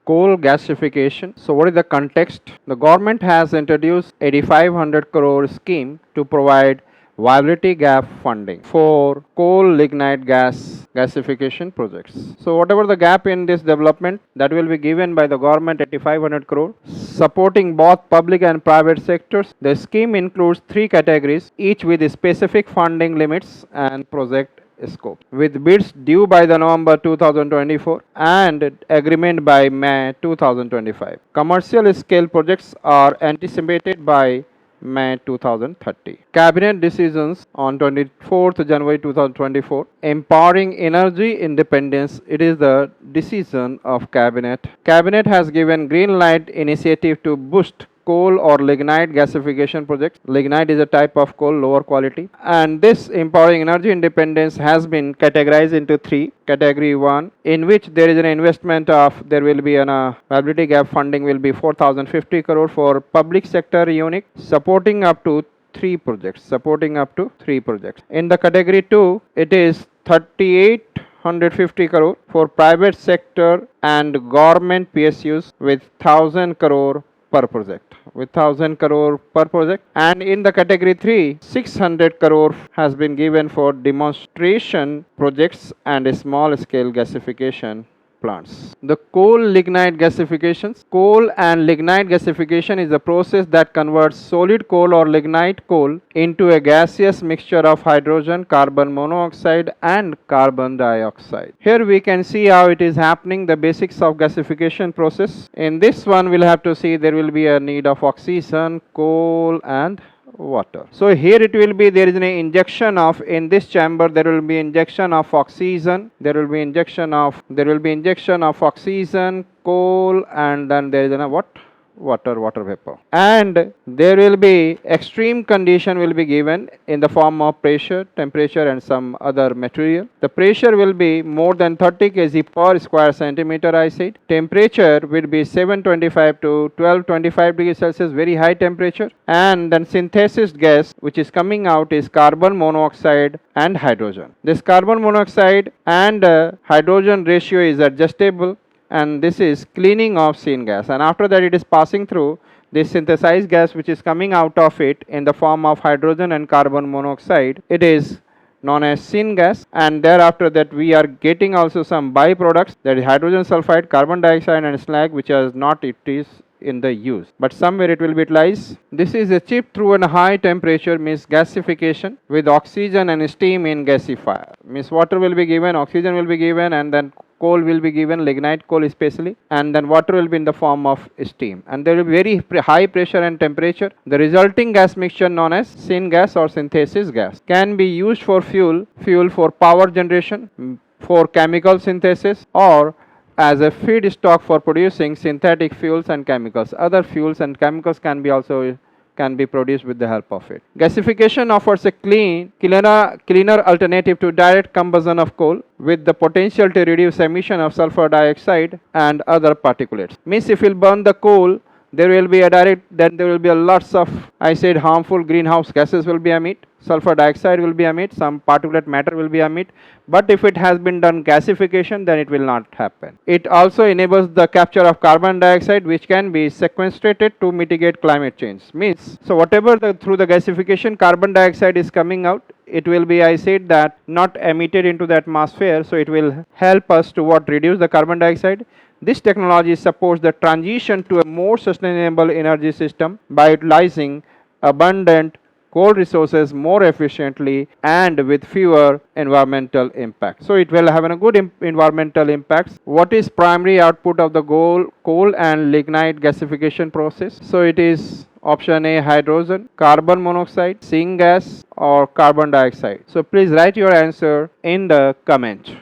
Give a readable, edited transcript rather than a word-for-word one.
coal gasification. So what is the context? The government has introduced 8500 crore scheme to provide viability gap funding for coal lignite gasification projects. So whatever the gap in this development, that will be given by the government 8500 crore, supporting both public and private sectors. The scheme includes three categories, each with specific funding limits and project scope, with bids due by the November 2024 and agreement by May 2025. Commercial scale projects are anticipated by May 2030. Cabinet decisions on 24th January 2024, empowering energy independence. It is the decision of Cabinet. Cabinet has given green light initiative to boost coal or lignite gasification projects. Lignite is a type of coal, lower quality. And this empowering energy independence has been categorized into three. Category 1, in which there is an investment of, there will be an viability gap funding will be 4050 crore for public sector unit, supporting up to three projects. In the category 2, it is 3850 crore for private sector and government PSUs with 1000 crore per project. And in the category 3, 600 crore has been given for demonstration projects and small scale gasification plants. The coal lignite gasifications. Coal and lignite gasification is a process that converts solid coal or lignite coal into a gaseous mixture of hydrogen, carbon monoxide and carbon dioxide. Here we can see how it is happening, the basics of gasification process. In this one we'll have to see there will be a need of oxygen, coal and water. So here it will be, there is an injection of, in this chamber there will be injection of oxygen, there will be injection of oxygen, coal, and then there is a what? Water vapor. And there will be extreme condition will be given in the form of pressure, temperature and some other material. The pressure will be more than 30 kg per square centimeter, I said. Temperature will be 725 to 1225 degrees Celsius, very high temperature. And then synthesis gas which is coming out is carbon monoxide and hydrogen. This carbon monoxide and hydrogen ratio is adjustable, and this is cleaning of syngas, and after that it is passing through this synthesized gas which is coming out of it in the form of hydrogen and carbon monoxide. It is known as syngas, and thereafter that we are getting also some byproducts, that is hydrogen sulfide, carbon dioxide and slag, which is not it is in the use, but somewhere it will be utilized. This is achieved through a high temperature, means gasification, with oxygen and steam in gasifier. Means water will be given, oxygen will be given, and then coal will be given, lignite coal especially, and then water will be in the form of steam, and there will be very high pressure and temperature. The resulting gas mixture known as syngas or synthesis gas can be used for fuel for power generation, for chemical synthesis, or as a feedstock for producing synthetic fuels and chemicals. Other fuels and chemicals can be produced with the help of it. Gasification offers a cleaner alternative to direct combustion of coal, with the potential to reduce emission of sulfur dioxide and other particulates. Means if you burn the coal, there will be a lots of, I said, harmful greenhouse gases will be emit, sulfur dioxide will be emit, some particulate matter will be emit, but if it has been done gasification, then it will not happen. It also enables the capture of carbon dioxide, which can be sequestrated to mitigate climate change. Means, so whatever through the gasification carbon dioxide is coming out, it will be, I said, that not emitted into the atmosphere, so it will help us to reduce the carbon dioxide. This technology supports the transition to a more sustainable energy system by utilizing abundant coal resources more efficiently and with fewer environmental impacts. So it will have a good environmental impacts. What is primary output of the coal and lignite gasification process? So it is option A, hydrogen, carbon monoxide, syngas or carbon dioxide. So please write your answer in the comment.